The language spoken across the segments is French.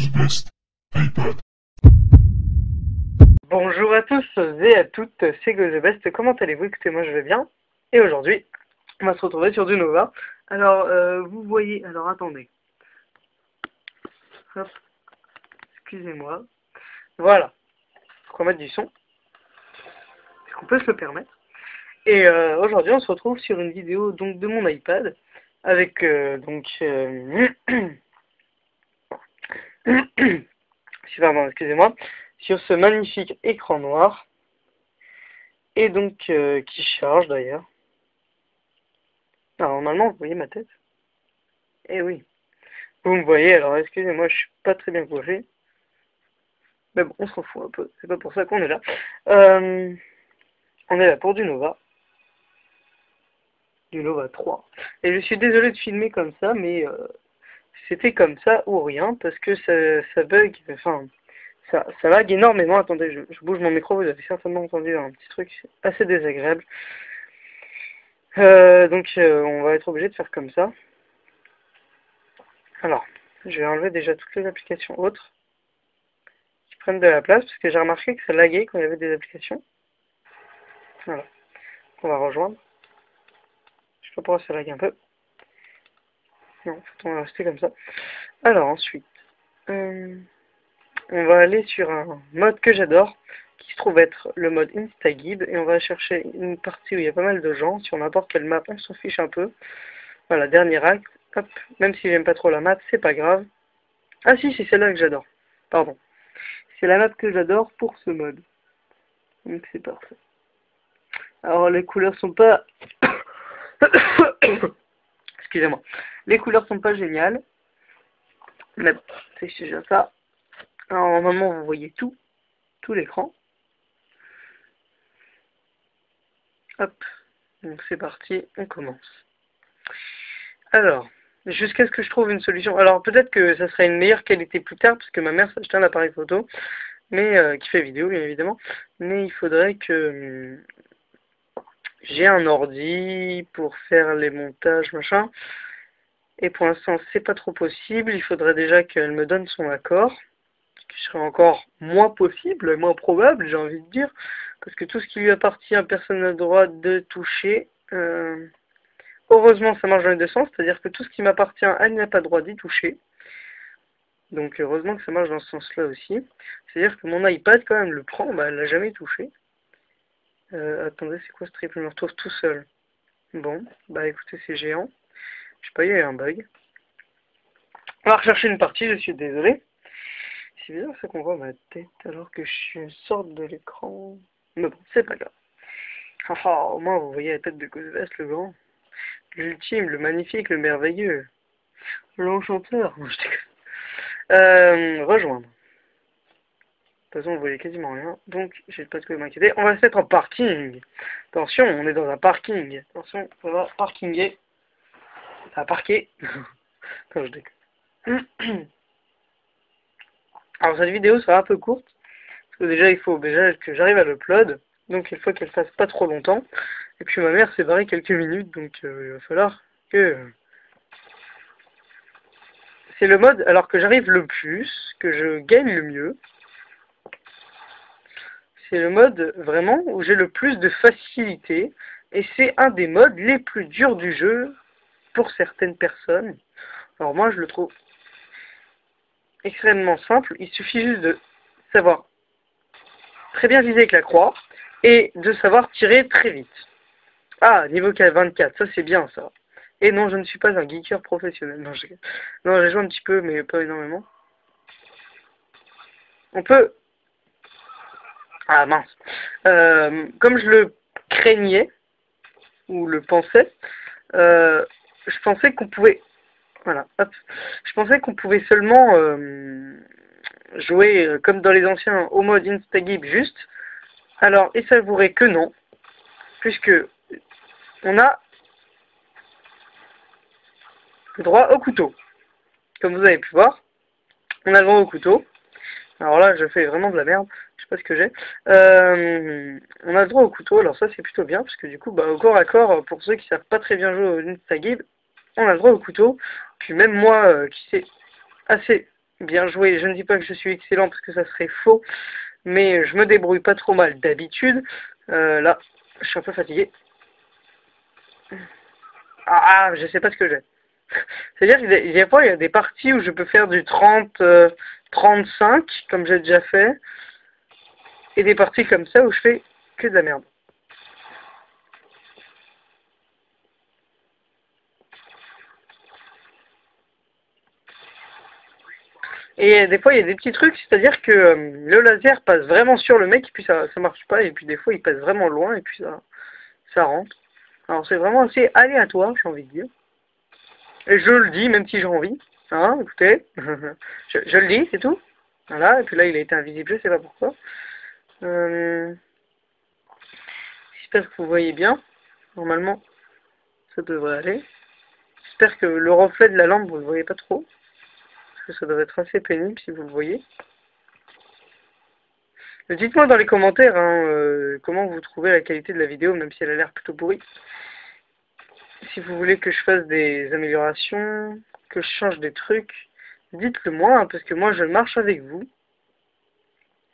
Best iPad. Bonjour à tous et à toutes, c'est GoTheBest, comment allez-vous? Écoutez, moi je vais bien. Et aujourd'hui, on va se retrouver sur du Nova. Alors, vous voyez... Alors, attendez. Hop, excusez-moi. Voilà. Faut mettre du son. Est-ce qu'on peut se le permettre? Et aujourd'hui, on se retrouve sur une vidéo donc de mon iPad. Avec, pardon, excusez-moi. Sur ce magnifique écran noir. Et donc, qui charge d'ailleurs. Alors, normalement, vous voyez ma tête? Eh oui. Vous me voyez, alors excusez-moi, je suis pas très bien coiffé. Mais bon, on s'en fout un peu, c'est pas pour ça qu'on est là. On est là pour du Nova. Du Nova 3. Et je suis désolé de filmer comme ça, mais c'était comme ça ou rien, parce que ça bug, enfin, ça lag énormément. Attendez, je bouge mon micro, vous avez certainement entendu un petit truc assez désagréable. Donc on va être obligé de faire comme ça. Alors, je vais enlever déjà toutes les applications autres qui prennent de la place, parce que j'ai remarqué que ça laguait quand il y avait des applications. Voilà, on va rejoindre. Je sais pas pourquoi ça lag un peu. Non, en fait, on va rester comme ça. Alors ensuite, on va aller sur un mode que j'adore, qui se trouve être le mode Instagib, et on va chercher une partie où il y a pas mal de gens. Sur n'importe quelle map, on s'en fiche un peu. Voilà, dernier acte. Hop, même si j'aime pas trop la map, c'est pas grave. Ah si, c'est celle-là que j'adore. Pardon. C'est la map que j'adore pour ce mode. Donc c'est parfait. Alors les couleurs sont pas... Excusez-moi. Les couleurs sont pas géniales. Mais bon, c'est déjà ça. Alors normalement vous voyez tout l'écran. Hop. Donc c'est parti, on commence. Alors, jusqu'à ce que je trouve une solution. Alors peut-être que ça serait une meilleure qualité plus tard, parce que ma mère s'est acheté un appareil photo, mais qui fait vidéo bien évidemment. Mais il faudrait que j'ai un ordi pour faire les montages, machin. Et pour l'instant, c'est pas trop possible. Il faudrait déjà qu'elle me donne son accord, ce qui serait encore moins possible, moins probable, j'ai envie de dire. Parce que tout ce qui lui appartient, personne n'a le droit de toucher. Heureusement, ça marche dans les deux sens, c'est-à-dire que tout ce qui m'appartient, elle n'a pas le droit d'y toucher. Donc heureusement que ça marche dans ce sens-là aussi. C'est-à-dire que mon iPad, quand même, le prend, bah, elle l'a jamais touché. Attendez, c'est quoi ce trip? Je me retrouve tout seul. Bon, bah écoutez, c'est géant. Je sais pas, il y a eu un bug. On va rechercher une partie, je suis désolé. C'est bizarre ça qu'on voit ma tête alors que je suis une sorte de l'écran. Mais bon, c'est pas grave. Ah, au moins vous voyez la tête de GoTheBest, le grand. L'ultime, le magnifique, le merveilleux. L'enchanteur. Rejoindre. De toute façon, vous voyez quasiment rien, donc j'ai pas de quoi m'inquiéter. On va se mettre en parking. Attention, on est dans un parking. Attention, ça va parkinguer. Ça va parquer. Quand je déconne. Alors cette vidéo sera un peu courte, parce que déjà il faut déjà que j'arrive à l'upload, donc il faut qu'elle fasse pas trop longtemps. Et puis ma mère s'est barrée quelques minutes, donc il va falloir que... C'est le mode alors que j'arrive le plus, que je gagne le mieux. C'est le mode vraiment où j'ai le plus de facilité, et c'est un des modes les plus durs du jeu pour certaines personnes. Alors moi je le trouve extrêmement simple, il suffit juste de savoir très bien viser avec la croix, et de savoir tirer très vite. Ah, niveau 24, ça c'est bien ça. Et non, je ne suis pas un geeker professionnel. Non, j'ai joué un petit peu, mais pas énormément. On peut... Ah mince. Comme je le craignais, ou le pensais, je pensais qu'on pouvait... Voilà, hop. Je pensais qu'on pouvait seulement jouer, comme dans les anciens, au mode Instagib juste. Alors, il s'avouerait que non, puisque on a le droit au couteau. Comme vous avez pu voir, on a le droit au couteau. Alors là, je fais vraiment de la merde, je sais pas ce que j'ai. On a le droit au couteau, alors ça c'est plutôt bien, parce que du coup, bah, au corps à corps, pour ceux qui savent pas très bien jouer au Instagib, on a le droit au couteau. Puis même moi, qui sais assez bien joué. Je ne dis pas que je suis excellent parce que ça serait faux, mais je me débrouille pas trop mal d'habitude. Là, je suis un peu fatigué. Ah, je sais pas ce que j'ai. C'est-à-dire qu'il y a des parties où je peux faire du 30, 35, comme j'ai déjà fait, et des parties comme ça où je fais que de la merde. Et des fois, il y a des petits trucs, c'est-à-dire que le laser passe vraiment sur le mec, et puis ça marche pas, et puis des fois, il passe vraiment loin, et puis ça rentre. Alors, c'est vraiment assez aléatoire, j'ai envie de dire. Et je le dis, même si j'ai envie. Hein, écoutez, je le dis, c'est tout. Voilà, et puis là, il a été invisible, je sais pas pourquoi. J'espère que vous voyez bien. Normalement, ça devrait aller. J'espère que le reflet de la lampe, vous ne le voyez pas trop. Parce que ça doit être assez pénible si vous le voyez. Dites-moi dans les commentaires comment vous trouvez la qualité de la vidéo, même si elle a l'air plutôt pourrie. Si vous voulez que je fasse des améliorations, que je change des trucs, dites-le moi, hein, parce que moi je marche avec vous.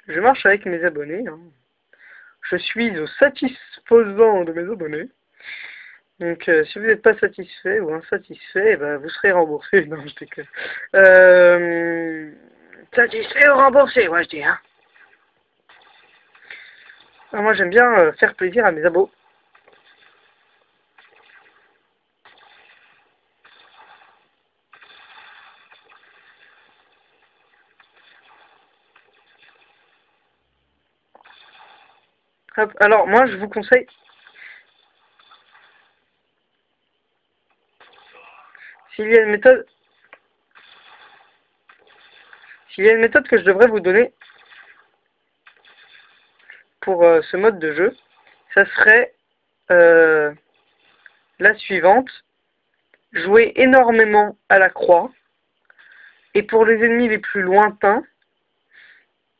Je marche avec mes abonnés. Hein. Je suis au satisfaisant de mes abonnés. Donc si vous n'êtes pas satisfait ou insatisfait, eh ben, vous serez remboursé. Non, je déconne. Satisfait ou remboursé, moi je dis. Hein. Alors, moi j'aime bien faire plaisir à mes abos. Hop, alors moi je vous conseille. S'il y a une méthode. S'il y a une méthode que je devrais vous donner pour ce mode de jeu, ça serait la suivante. Jouer énormément à la croix. Et pour les ennemis les plus lointains,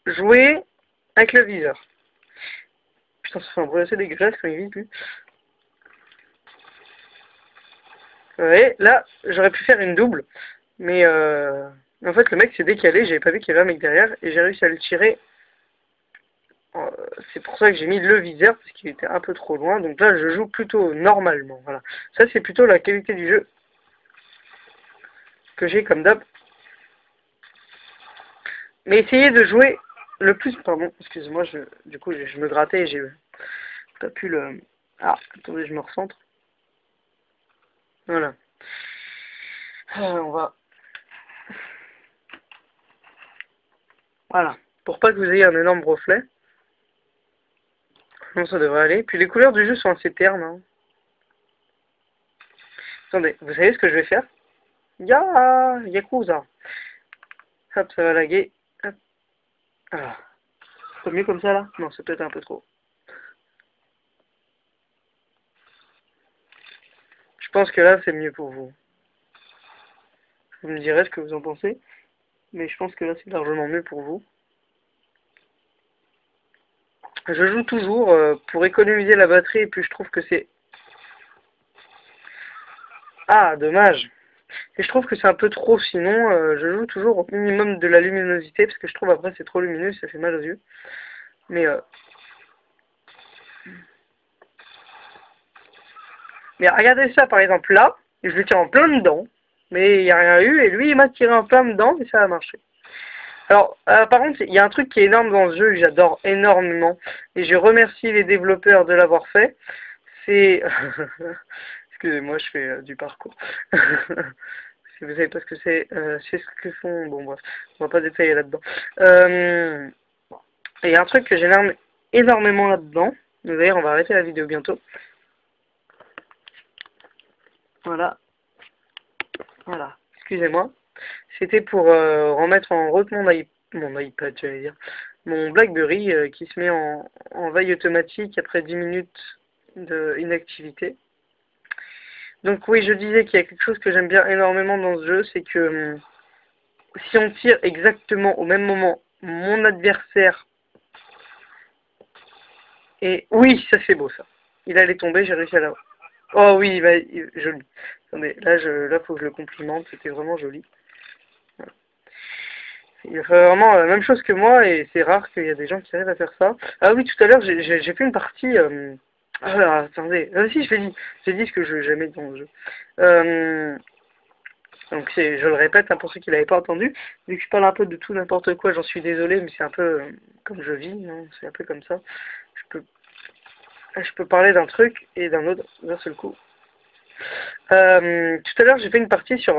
jouer avec le viseur. Putain, ça fait un bruit assez dégueulasse quand il vit plus. Vous voyez, là, j'aurais pu faire une double. Mais en fait, le mec s'est décalé, j'avais pas vu qu'il y avait un mec derrière, et j'ai réussi à le tirer. C'est pour ça que j'ai mis le viseur, parce qu'il était un peu trop loin. Donc là, je joue plutôt normalement. Voilà. Ça, c'est plutôt la qualité du jeu que j'ai comme d'hab. Mais essayez de jouer le plus... Pardon, excusez-moi, du coup, je me grattais et j'ai pas pu le... Ah, attendez, je me recentre. Voilà. On va... Voilà. Pour pas que vous ayez un énorme reflet. Non, ça devrait aller. Puis les couleurs du jeu sont assez ternes. Hein. Attendez, vous savez ce que je vais faire? Yakuza. Hop, ça va laguer. Hop. Ah. C'est mieux comme ça là? Non, c'est peut-être un peu trop. Je pense que là, c'est mieux pour vous. Vous me direz ce que vous en pensez. Mais je pense que là, c'est largement mieux pour vous. Je joue toujours pour économiser la batterie et puis je trouve que c'est... Ah, dommage. Et je trouve que c'est un peu trop, sinon je joue toujours au minimum de la luminosité parce que je trouve après c'est trop lumineux, ça fait mal aux yeux. Mais regardez ça par exemple là, je le tire en plein dedans, mais il n'y a rien eu et lui il m'a tiré en plein dedans et ça a marché. Alors par contre il y a un truc qui est énorme dans ce jeu que j'adore énormément et je remercie les développeurs de l'avoir fait, c'est... Excusez-moi, je fais du parcours. Si vous savez pas ce que c'est ce que font... Bon bref, on va pas détailler là-dedans. Il y a un truc que j'aime énormément là-dedans. D'ailleurs, on va arrêter la vidéo bientôt. Voilà. Voilà. Excusez-moi. C'était pour remettre en route mon iPad, j'allais dire. Mon BlackBerry qui se met en veille automatique après 10 minutes d'inactivité. Donc oui, je disais qu'il y a quelque chose que j'aime bien énormément dans ce jeu, c'est que si on tire exactement au même moment, mon adversaire... Et oui, ça c'est beau ça. Il allait tomber, j'ai réussi à l'avoir. Oh oui, bah, joli. Attendez, là faut que je le complimente, c'était vraiment joli. Voilà. Il fait vraiment la même chose que moi et c'est rare qu'il y a des gens qui arrivent à faire ça. Ah oui, tout à l'heure, j'ai fait une partie... Ah, attendez, si, j'ai dit ce que je jamais dans le jeu. Donc je le répète hein, pour ceux qui l'avaient pas entendu, vu que je parle un peu de tout n'importe quoi, j'en suis désolé, mais c'est un peu comme je vis, hein, c'est un peu comme ça. Je peux parler d'un truc et d'un autre d'un seul coup. Tout à l'heure j'ai fait une partie sur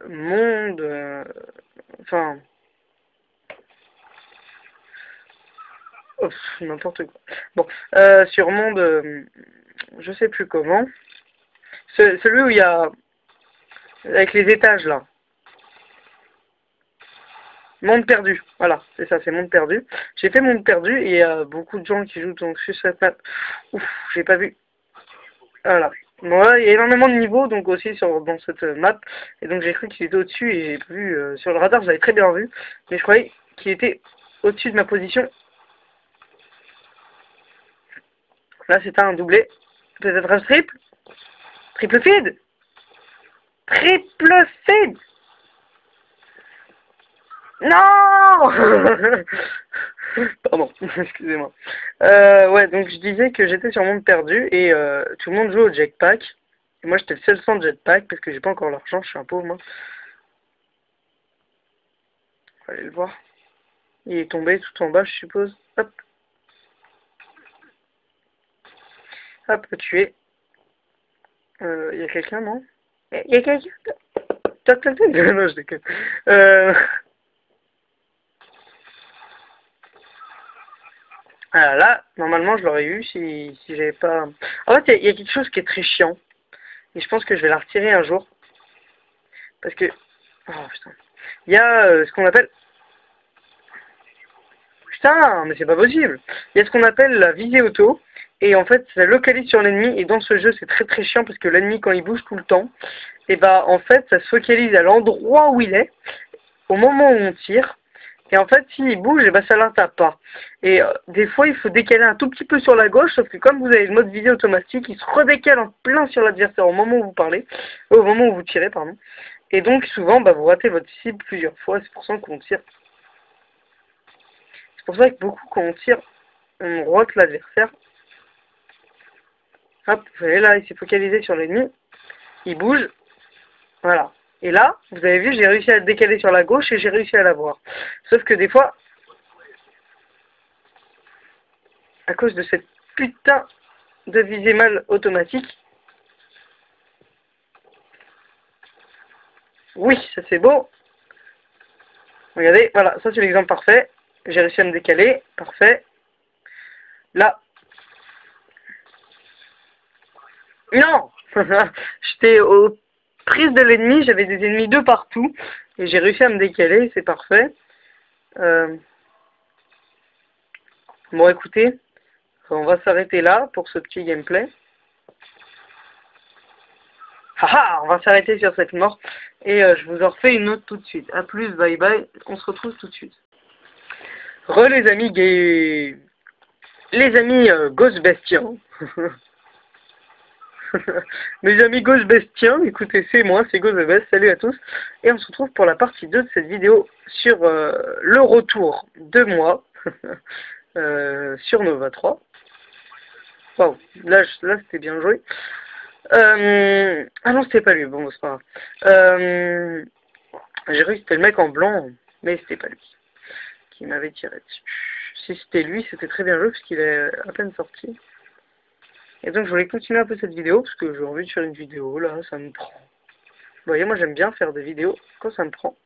monde, enfin, n'importe quoi. Bon, sur monde, je sais plus comment. Celui où il y a avec les étages là. Monde perdu, voilà, c'est ça, c'est monde perdu. J'ai fait monde perdu et il y a beaucoup de gens qui jouent donc sur cette map. Ouf, j'ai pas vu. Voilà. Bon, là, il y a énormément de niveaux donc aussi dans cette map. Et donc j'ai cru qu'il était au-dessus et j'ai vu sur le radar, j'avais très bien vu. Mais je croyais qu'il était au-dessus de ma position. Là c'était un doublé. Peut-être un triple. Triple feed. Triple feed. Non. Pardon, excusez-moi. Ouais, donc je disais que j'étais sur monde perdu et tout le monde joue au jetpack. Et moi j'étais le seul sans jetpack parce que j'ai pas encore l'argent, je suis un pauvre moi. On va aller le voir. Il est tombé tout en bas, je suppose. Hop. Hop, tué. Il y a quelqu'un, non? Il y a quelqu'un? Toc, toc, toc. Non, je déconne. Ah, là, normalement, je l'aurais eu si j'avais pas... En fait, il y a quelque chose qui est très chiant. Et je pense que je vais la retirer un jour. Parce que... Oh, putain. Il y a ce qu'on appelle... Putain, mais c'est pas possible. Il y a ce qu'on appelle la visée auto. Et en fait, ça localise sur l'ennemi. Et dans ce jeu, c'est très très chiant parce que l'ennemi, quand il bouge tout le temps, et bah en fait, ça se focalise à l'endroit où il est, au moment où on tire. Et en fait, s'il bouge, et bah ça l'atteint pas. Et des fois, il faut décaler un tout petit peu sur la gauche, sauf que comme vous avez le mode visée automatique, il se redécale en plein sur l'adversaire au moment où vous parlez, au moment où vous tirez, pardon. Et donc, souvent, bah, vous ratez votre cible plusieurs fois. C'est pour ça qu'on tire. C'est pour ça que beaucoup, quand on tire, on rate l'adversaire. Hop, vous voyez là, il s'est focalisé sur l'ennemi. Il bouge. Voilà. Et là, vous avez vu, j'ai réussi à le décaler sur la gauche et j'ai réussi à l'avoir. Sauf que des fois, à cause de cette putain de visée mal automatique, oui, ça c'est beau. Regardez, voilà, ça c'est l'exemple parfait. J'ai réussi à me décaler, parfait. Là, non. J'étais aux prises de l'ennemi, j'avais des ennemis de partout. Et j'ai réussi à me décaler, c'est parfait. Bon, écoutez, on va s'arrêter là pour ce petit gameplay. Haha, on va s'arrêter sur cette mort. Et je vous en refais une autre tout de suite. A plus, bye bye, on se retrouve tout de suite. Les amis gays... Les amis Ghostbestiens. Mes amis Ghostbestiens, écoutez, c'est moi, c'est Ghostbest, salut à tous. Et on se retrouve pour la partie 2 de cette vidéo sur le retour de moi sur Nova 3. Wow, là c'était bien joué. Ah non, c'était pas lui, bon, c'est pas grave. J'ai cru que c'était le mec en blanc, mais c'était pas lui qui m'avait tiré dessus. Si c'était lui, c'était très bien joué parce qu'il est à peine sorti. Et donc je voulais continuer un peu cette vidéo parce que j'ai envie de faire une vidéo, là, ça me prend. Vous voyez, moi j'aime bien faire des vidéos quand ça me prend.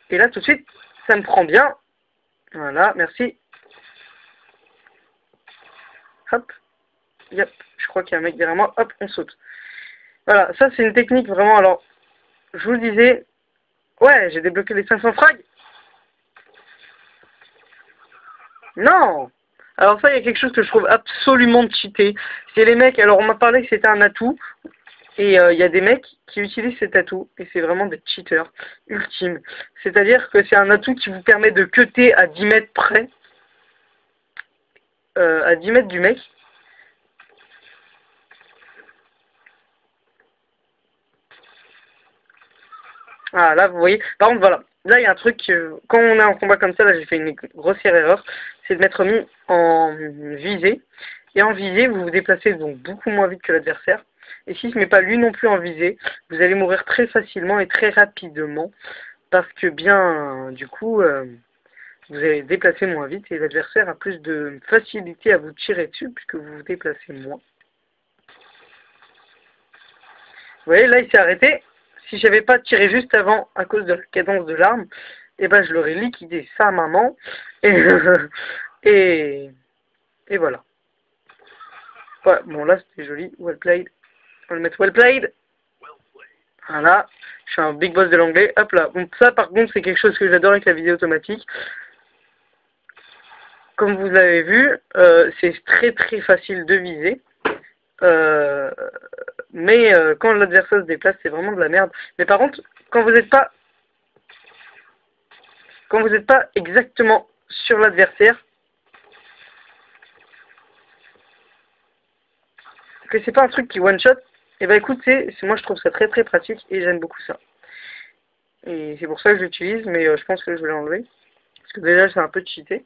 Et là tout de suite, ça me prend bien. Voilà, merci. Hop. Yep, je crois qu'il y a un mec derrière moi. Hop, on saute. Voilà, ça c'est une technique vraiment, alors, je vous le disais, ouais, j'ai débloqué les 500 frags. Non. Alors ça, il y a quelque chose que je trouve absolument cheaté. C'est les mecs, alors on m'a parlé que c'était un atout, et il y a des mecs qui utilisent cet atout, et c'est vraiment des cheaters ultimes. C'est-à-dire que c'est un atout qui vous permet de cutter à 10 mètres près, à 10 mètres du mec. Ah là, vous voyez, par contre, voilà. là, il y a un truc, quand on est en combat comme ça, là j'ai fait une grossière erreur, c'est de m'être mis en visée. Et en visée, vous vous déplacez donc beaucoup moins vite que l'adversaire. Et si ce n'est pas lui non plus en visée, vous allez mourir très facilement et très rapidement. Parce que bien, du coup, vous allez déplacer moins vite et l'adversaire a plus de facilité à vous tirer dessus puisque vous vous déplacez moins. Vous voyez, là il s'est arrêté. Si j'avais pas tiré juste avant à cause de la cadence de l'arme, eh ben je l'aurais liquidé sa maman. Et, et voilà. Ouais, bon là c'était joli. Well played. On va le mettre well played. Voilà. Je suis un big boss de l'anglais. Hop là. Donc ça par contre c'est quelque chose que j'adore avec la visée automatique. Comme vous l'avez vu, c'est très très facile de viser. Mais quand l'adversaire se déplace, c'est vraiment de la merde. Mais par contre, quand vous n'êtes pas exactement sur l'adversaire, que c'est pas un truc qui one shot, et ben écoute, moi je trouve ça très très pratique et j'aime beaucoup ça. Et c'est pour ça que je l'utilise, mais je pense que je vais l'enlever. Parce que déjà c'est un peu cheaté.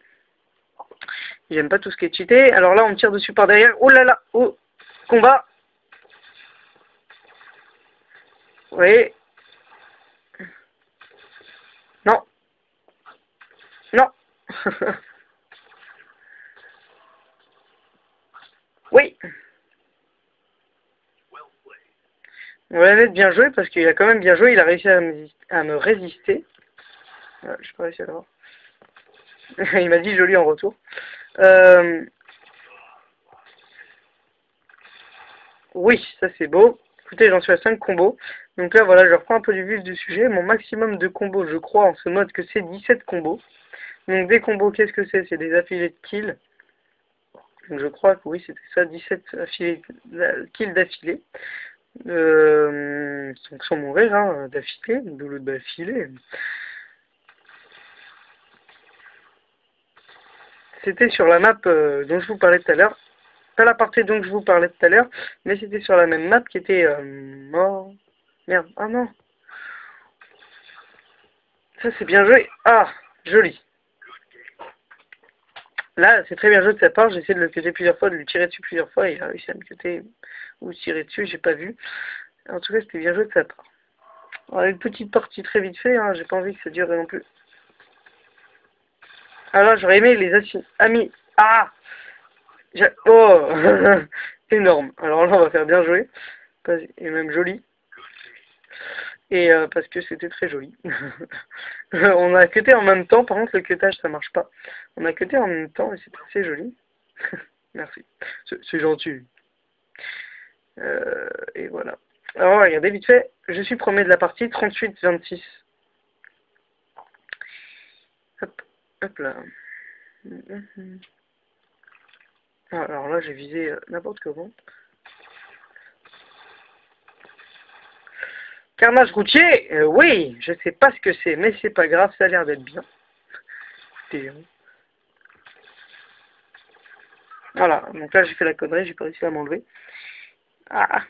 J'aime pas tout ce qui est cheaté. Alors là on me tire dessus par derrière. Oh là là, oh, combat. Vous voyez? Non. Non. Oui. On va la mettre bien joué parce qu'il a quand même bien joué. Il a réussi à me résister. Ouais, je n'ai pas réussi à l'avoir. Il m'a dit joli en retour. Oui, ça c'est beau. Écoutez, j'en suis à 5 combos. Donc là, voilà, je reprends un peu du vif du sujet. Mon maximum de combos, je crois, en ce mode que c'est 17 combos. Donc des combos, qu'est-ce que c'est? C'est des affilés de kills. Donc je crois que oui, c'était ça, 17 kills d'affilée. Donc sans mourir, hein, d'affilée, de l'autre d'affilée. C'était sur la map dont je vous parlais tout à l'heure. Pas la partie dont je vous parlais tout à l'heure, mais c'était sur la même map qui était mort. Merde, ah non. Ça c'est bien joué. Ah, joli. Là, c'est très bien joué de sa part. J'ai essayé de le cuter plusieurs fois, de lui tirer dessus plusieurs fois, et il a réussi à me cuter ou tirer dessus, j'ai pas vu. En tout cas, c'était bien joué de sa part. Alors, une petite partie très vite fait, hein, j'ai pas envie que ça dure non plus. Alors, j'aurais aimé les amis. Ah, oh, énorme. Alors là, on va faire bien jouer, et même joli. Et parce que c'était très joli. On a cuté en même temps, par contre le cutage ça marche pas. On a cuté en même temps et c'est assez joli. Merci. C'est gentil. Et voilà. Alors regardez vite fait, je suis premier de la partie, 38-26. Hop, hop là. Alors là j'ai visé n'importe comment. Carnage routier, oui, je sais pas ce que c'est, mais c'est pas grave, ça a l'air d'être bien. Voilà, donc là j'ai fait la connerie, j'ai pas réussi à m'enlever. Ah.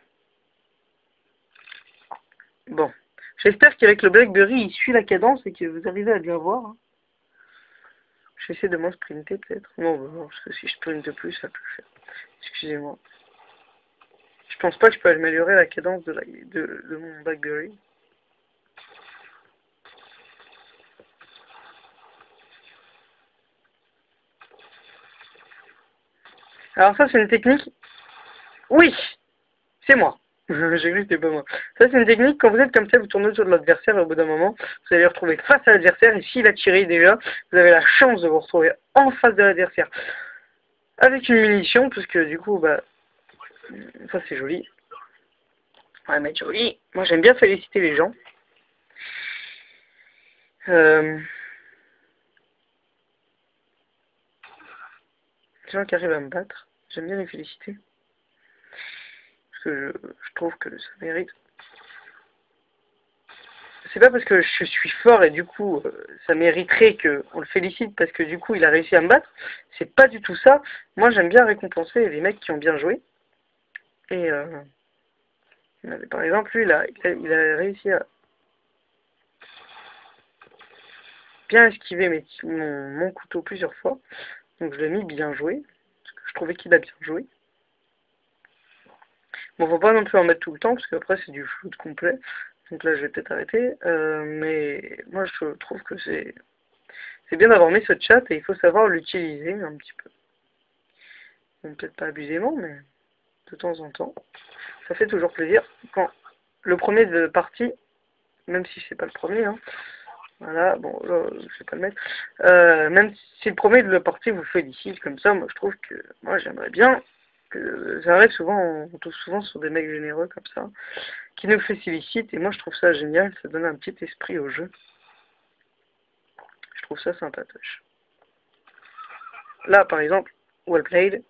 Bon, j'espère qu'avec le Blackberry il suit la cadence et que vous arrivez à bien voir. Hein. J'essaie de moins sprinter peut-être. Non, non, parce que si je sprinte plus, ça peut faire. Excusez-moi. Je pense pas que je peux améliorer la cadence de mon Blackberry. Alors ça c'est une technique. Oui, c'est moi. J'ai cru que c'était pas moi. Ça c'est une technique, quand vous êtes comme ça, vous tournez autour de l'adversaire et au bout d'un moment, vous allez vous retrouver face à l'adversaire et s'il a tiré déjà, vous avez la chance de vous retrouver en face de l'adversaire. Avec une munition, puisque du coup, bah, ça c'est joli. Ouais, mais joli. Moi j'aime bien féliciter les gens. Les gens qui arrivent à me battre, j'aime bien les féliciter. Parce que je trouve que ça mérite. C'est pas parce que je suis fort et du coup ça mériterait qu'on le félicite parce que du coup il a réussi à me battre. C'est pas du tout ça. Moi j'aime bien récompenser les mecs qui ont bien joué. Et par exemple lui il a réussi à... bien esquivé mon couteau plusieurs fois. Donc je l'ai mis bien joué. Parce que je trouvais qu'il a bien joué. Bon, faut pas non plus en mettre tout le temps, parce qu'après c'est du flood complet. Donc là je vais peut-être arrêter. Mais moi je trouve que c'est bien d'avoir mis ce chat et il faut savoir l'utiliser un petit peu. Bon, peut-être pas abusément, mais de temps en temps. Ça fait toujours plaisir quand le premier de partie, même si c'est pas le premier, hein, voilà, bon, là, je vais pas le mettre, même si le premier de la partie vous félicite comme ça, moi je trouve que, moi j'aimerais bien que ça arrive souvent, on tombe souvent sur des mecs généreux comme ça, qui nous félicitent, et moi je trouve ça génial, ça donne un petit esprit au jeu. Je trouve ça sympatoche. Là, par exemple, well played.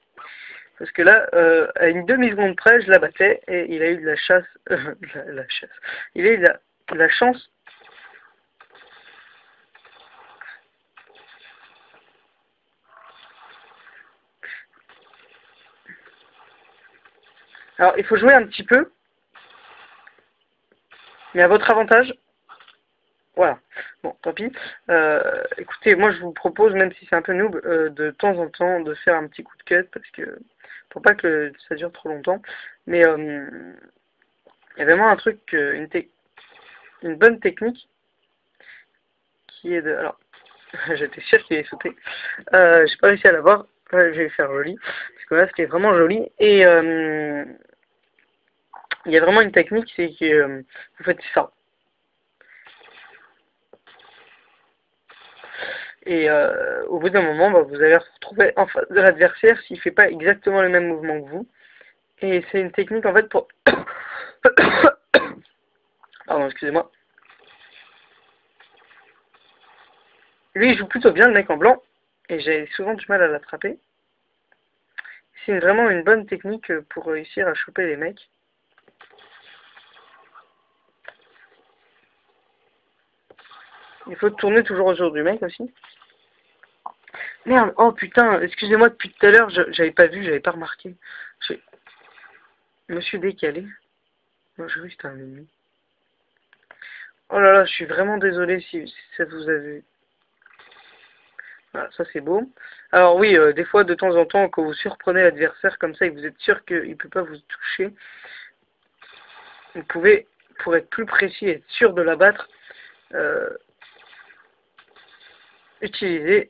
Parce que là, à une demi-seconde près, je la battais et il a eu de la chasse. La chasse. Il a eu de la chance. Alors, il faut jouer un petit peu. Mais à votre avantage. Voilà. Bon, tant pis. Écoutez, moi je vous propose, même si c'est un peu noob, de temps en temps de faire un petit coup de cut parce que pour pas que ça dure trop longtemps. Mais il y a vraiment un truc, une bonne technique qui est de. Alors, j'étais sûr qu'il allait sauter. J'ai pas réussi à l'avoir. Je vais faire joli. Parce que là c'était vraiment joli. Et il y a vraiment une technique, c'est que vous faites ça. Et au bout d'un moment, bah, vous allez vous retrouver en face de l'adversaire s'il ne fait pas exactement le même mouvement que vous. Et c'est une technique en fait pour... Pardon, excusez-moi. Lui, il joue plutôt bien, le mec en blanc. Et j'ai souvent du mal à l'attraper. C'est vraiment une bonne technique pour réussir à choper les mecs. Il faut tourner toujours autour du mec aussi. Merde, oh putain, excusez-moi depuis tout à l'heure, j'avais pas vu, j'avais pas remarqué. Je me suis décalé. Non, j'ai vu que c'était un ennemi. Oh là là, je suis vraiment désolé si ça vous a vu. Voilà, ça c'est beau. Alors oui, des fois, de temps en temps, quand vous surprenez l'adversaire comme ça et que vous êtes sûr qu'il ne peut pas vous toucher, vous pouvez, pour être plus précis et être sûr de l'abattre, utiliser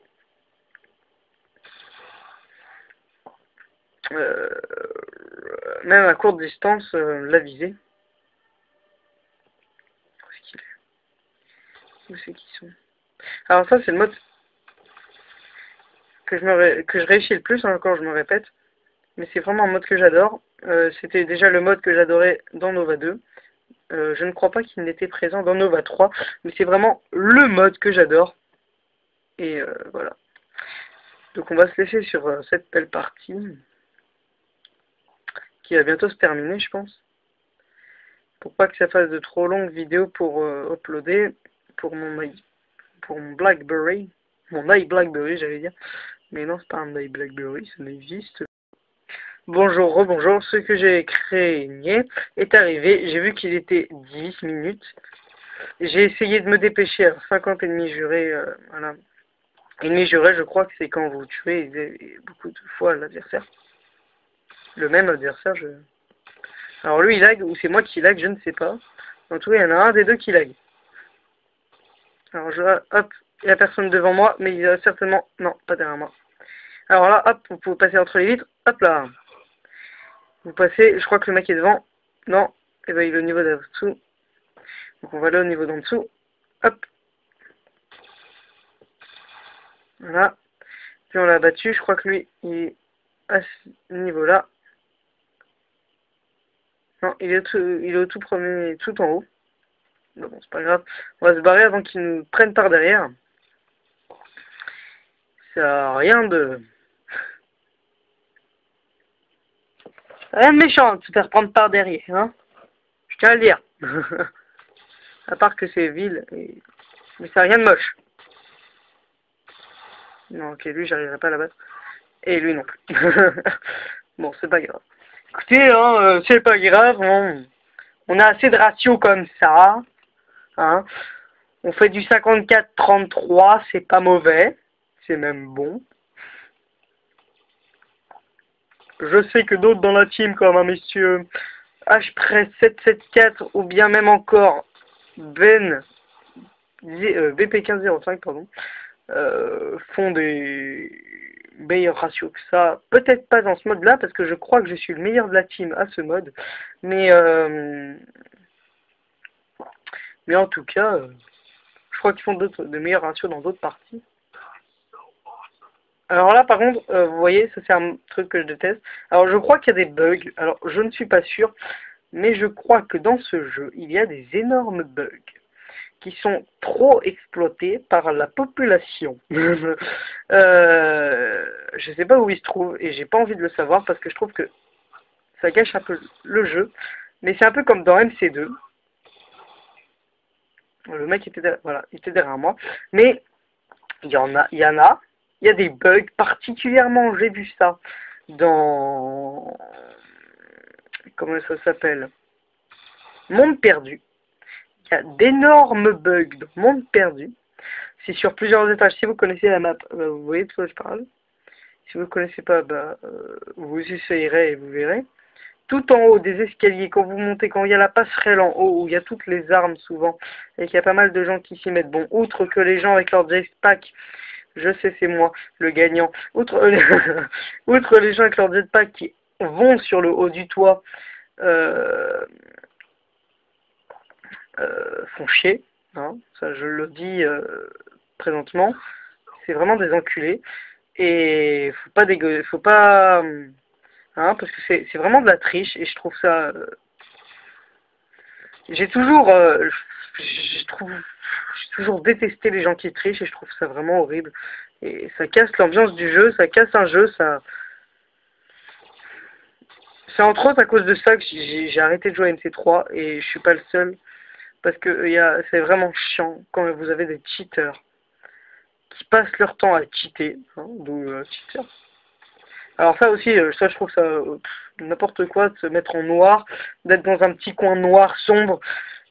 même à courte distance la visée. Où est-ce qu'il est? Où c'est qu'ils sont? Alors ça c'est le mode que je réussis le plus, hein, quand je me répète, mais c'est vraiment un mode que j'adore. C'était déjà le mode que j'adorais dans Nova 2. Je ne crois pas qu'il n'était présent dans Nova 3, mais c'est vraiment le mode que j'adore. Et voilà. Donc on va se laisser sur cette belle partie, qui va bientôt se terminer, je pense. Pour pas que ça fasse de trop longues vidéos pour uploader pour mon Blackberry. Mon iBlackberry, j'allais dire. Mais non, c'est pas un iBlackberry, ça n'existe. Bonjour, rebonjour. Ce que j'ai créé est arrivé. J'ai vu qu'il était 10 minutes. J'ai essayé de me dépêcher à 50 ennemis jurés. Voilà. Ennemis jurés, je crois que c'est quand vous tuez beaucoup de fois l'adversaire. Le même adversaire, Alors lui il lag, ou c'est moi qui lag, je ne sais pas. En tout cas, il y en a un des deux qui lag. Alors hop, il n'y a personne devant moi, mais il y a certainement... Non, pas derrière moi. Alors là, hop, vous pouvez passer entre les vitres. Hop là. Vous passez, je crois que le mec est devant. Non, et ben il est au niveau d'en dessous. Donc on va aller au niveau d'en dessous. Hop. Voilà. Puis on l'a battu, je crois que lui, il est à ce niveau-là. Non, il est au tout premier, tout en haut. Bon, c'est pas grave. On va se barrer avant qu'ils nous prennent par derrière. Ça a rien de méchant de se faire prendre par derrière, hein. Je tiens à le dire. À part que c'est vil, mais ça a rien de moche. Non, ok, lui, j'arriverai pas à la battre. Et lui non plus. Bon, c'est pas grave. Écoutez, hein, c'est pas grave, on a assez de ratio comme ça. Hein. On fait du 54-33, c'est pas mauvais. C'est même bon. Je sais que d'autres dans la team, comme un monsieur H-Press 774 ou bien même encore Ben BP1505, pardon, font des meilleurs ratios que ça. Peut-être pas dans ce mode-là, parce que je crois que je suis le meilleur de la team à ce mode. Mais en tout cas, je crois qu'ils font de meilleurs ratios dans d'autres parties. Alors là, par contre, vous voyez, ça c'est un truc que je déteste. Alors je crois qu'il y a des bugs. Alors je ne suis pas sûr, mais je crois que dans ce jeu, il y a des énormes bugs qui sont trop exploités par la population. Je sais pas où ils se trouvent et j'ai pas envie de le savoir parce que je trouve que ça gâche un peu le jeu. Mais c'est un peu comme dans MC2. Le mec était derrière, voilà, il était derrière moi. Mais il y en a, il y a des bugs, particulièrement, j'ai vu ça dans, comment ça s'appelle, Monde Perdu. Il y a d'énormes bugs dans Monde Perdu. C'est sur plusieurs étages. Si vous connaissez la map, vous voyez de quoi je parle. Si vous ne connaissez pas, vous essayerez et vous verrez. Tout en haut des escaliers, quand vous montez, quand il y a la passerelle en haut, où il y a toutes les armes souvent, et qu'il y a pas mal de gens qui s'y mettent. Bon, outre que les gens avec leur jetpack, je sais c'est moi, le gagnant, outre les gens avec leur jetpack qui vont sur le haut du toit, font chier, hein, ça je le dis présentement, c'est vraiment des enculés, et faut pas hein, parce que c'est vraiment de la triche, et je trouve ça, j'ai toujours détesté les gens qui trichent, et je trouve ça vraiment horrible, et ça casse l'ambiance du jeu, ça casse un jeu, ça... C'est entre autres à cause de ça que j'ai arrêté de jouer à MC3, et je suis pas le seul. Parce que c'est vraiment chiant quand vous avez des cheaters qui passent leur temps à cheater, hein, d'où cheater. Alors ça aussi, ça je trouve ça n'importe quoi de se mettre en noir, d'être dans un petit coin noir sombre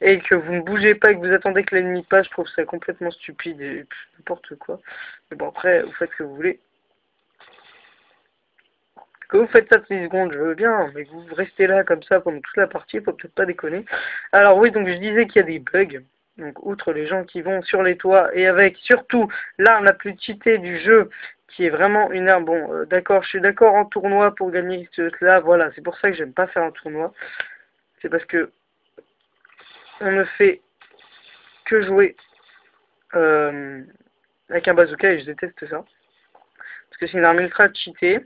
et que vous ne bougez pas et que vous attendez que l'ennemi passe, je trouve ça complètement stupide et n'importe quoi. Mais bon après, vous faites ce que vous voulez. Que vous faites ça de 10 secondes, je veux bien, mais vous restez là comme ça pendant toute la partie, faut peut-être pas déconner. Alors oui, donc je disais qu'il y a des bugs. Donc outre les gens qui vont sur les toits et avec surtout l'arme la plus cheatée du jeu, qui est vraiment une arme, bon d'accord, je suis d'accord en tournoi pour gagner cela, voilà, c'est pour ça que j'aime pas faire un tournoi. C'est parce que on ne fait que jouer avec un bazooka et je déteste ça. Parce que c'est une arme ultra cheatée.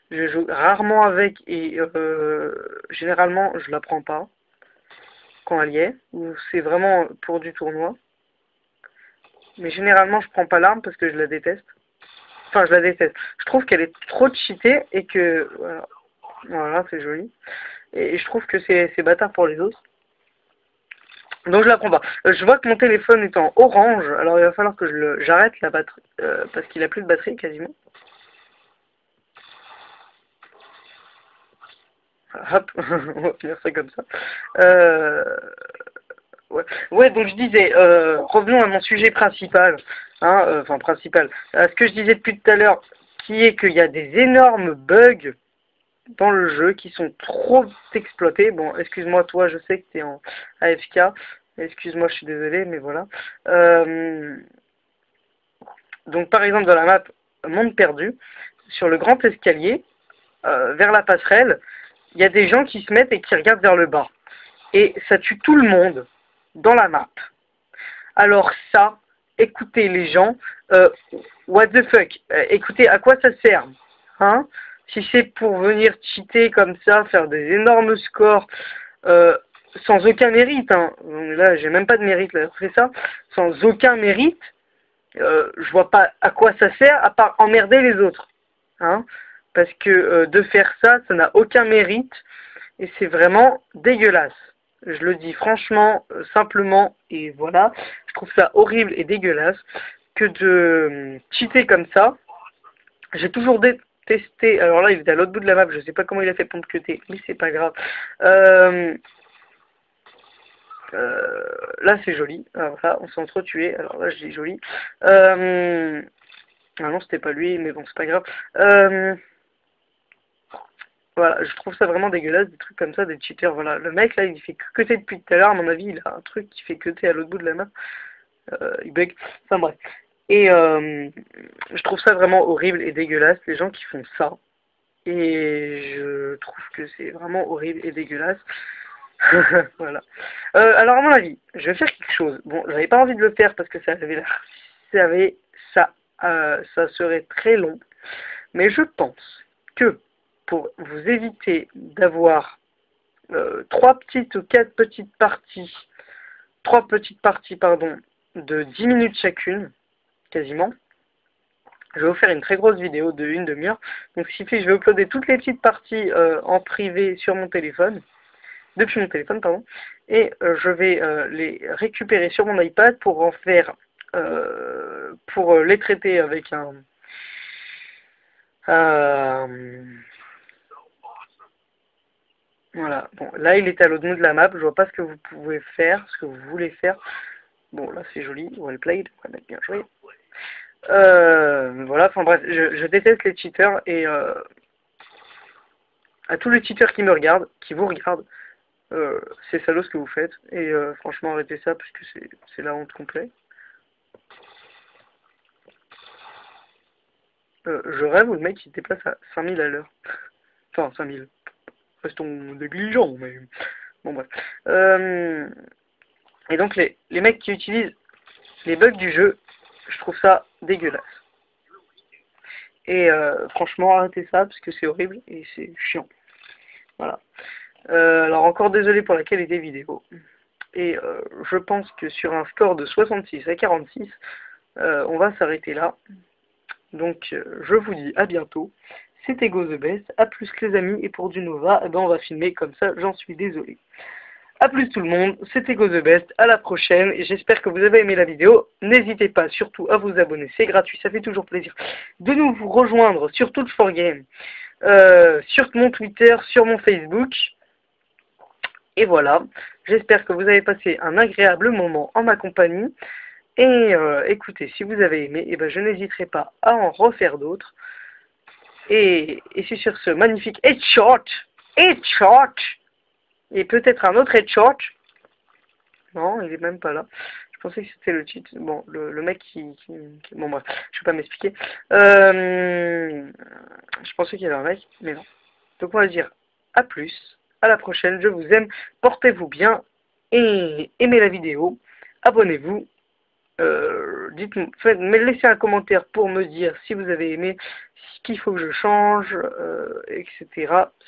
Je joue rarement avec et généralement je la prends pas quand elle y est, ou c'est vraiment pour du tournoi. Mais généralement je prends pas l'arme parce que je la déteste. Enfin je la déteste. Je trouve qu'elle est trop cheatée et que voilà c'est joli. Et je trouve que c'est bâtard pour les autres. Donc je la prends pas. Je vois que mon téléphone est en orange, alors il va falloir que j'arrête la batterie parce qu'il a plus de batterie quasiment. Hop, on va finir ça comme ça. Ouais, donc je disais, revenons à mon sujet principal, hein, enfin principal, à ce que je disais depuis tout à l'heure, qui est qu'il y a des énormes bugs dans le jeu qui sont trop exploités. Bon, excuse-moi, toi, je sais que tu es en AFK, excuse-moi, je suis désolé, mais voilà. Donc par exemple, dans la map Monde Perdu, sur le grand escalier, vers la passerelle, il y a des gens qui se mettent et qui regardent vers le bas. Et ça tue tout le monde dans la map. Alors ça, écoutez les gens, what the fuck, écoutez, à quoi ça sert, hein? Si c'est pour venir cheater comme ça, faire des énormes scores, sans aucun mérite, hein. Là j'ai même pas de mérite là, après ça, sans aucun mérite, je vois pas à quoi ça sert, à part emmerder les autres, hein? Parce que de faire ça, ça n'a aucun mérite, et c'est vraiment dégueulasse. Je le dis franchement, simplement, et voilà. Je trouve ça horrible et dégueulasse que de cheater comme ça. J'ai toujours détesté, alors là il est à l'autre bout de la map, je sais pas comment il a fait pour me cuter, mais c'est pas grave. Là c'est joli, alors là on s'est entretués, alors là je dis joli. Ah non c'était pas lui, mais bon c'est pas grave. Voilà, je trouve ça vraiment dégueulasse, des trucs comme ça, des cheaters, voilà. Le mec là il fait que cutter depuis tout à l'heure, à mon avis il a un truc qui fait cutter à l'autre bout de la main. Il bug, enfin bref. Et je trouve ça vraiment horrible et dégueulasse, les gens qui font ça. Et je trouve que c'est vraiment horrible et dégueulasse. Voilà. Alors à mon avis, je vais faire quelque chose. Bon, j'avais pas envie de le faire parce que ça serait très long. Mais je pense que pour vous éviter d'avoir 3 petites ou 4 petites parties, 3 petites parties, pardon, de 10 minutes chacune, quasiment, je vais vous faire une très grosse vidéo de 1 demi-heure. Donc, ce qui fait que je vais uploader toutes les petites parties en privé sur mon téléphone, depuis mon téléphone, pardon, et je vais les récupérer sur mon iPad pour en faire, pour les traiter avec un voilà, bon, là il est à l'autre bout de la map, je vois pas ce que vous pouvez faire, ce que vous voulez faire. Bon, là c'est joli, well played, on va mettre bien joué. Voilà, enfin bref, je déteste les cheaters et à tous les cheaters qui me regardent, qui vous regardent, c'est salaud ce que vous faites. Et franchement, arrêtez ça parce que c'est la honte complète. Je rêve où le mec il déplace à 5000 à l'heure. Enfin, 5000. Restons négligents, mais bon bref. Et donc les mecs qui utilisent les bugs du jeu, je trouve ça dégueulasse. Et franchement, arrêtez ça parce que c'est horrible et c'est chiant. Voilà. Alors encore désolé pour la qualité vidéo. Et je pense que sur un score de 66 à 46, on va s'arrêter là. Donc je vous dis à bientôt. C'était Go The Best. A plus les amis. Et pour du Nova, eh ben, on va filmer comme ça, j'en suis désolé. A plus tout le monde, c'était Go The Best, à la prochaine, et j'espère que vous avez aimé la vidéo. N'hésitez pas surtout à vous abonner, c'est gratuit, ça fait toujours plaisir de nous vous rejoindre sur Touch4Game, sur mon Twitter, sur mon Facebook. Et voilà, j'espère que vous avez passé un agréable moment en ma compagnie. Et écoutez, si vous avez aimé, eh ben, je n'hésiterai pas à en refaire d'autres. Et c'est sur ce magnifique headshot, et peut-être un autre headshot. Non, il est même pas là. Je pensais que c'était le titre. Bon, le mec Bon, bref, je vais pas m'expliquer. Je pensais qu'il y avait un mec, mais non. Donc, on va dire à plus, à la prochaine. Je vous aime. Portez-vous bien et aimez la vidéo. Abonnez-vous. Dites-moi, laissez un commentaire pour me dire si vous avez aimé, ce qu'il faut que je change, etc.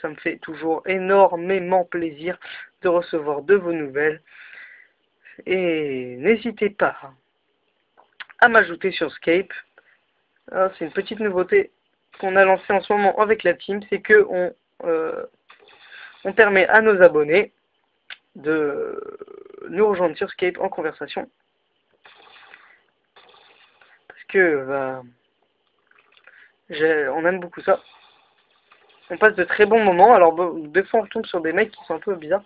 Ça me fait toujours énormément plaisir de recevoir de vos nouvelles. Et n'hésitez pas à m'ajouter sur Skype. C'est une petite nouveauté qu'on a lancée en ce moment avec la team, c'est que on permet à nos abonnés de nous rejoindre sur Skype en conversation. Parce que bah, on aime beaucoup ça. On passe de très bons moments. Alors des fois on retombe sur des mecs qui sont un peu bizarres.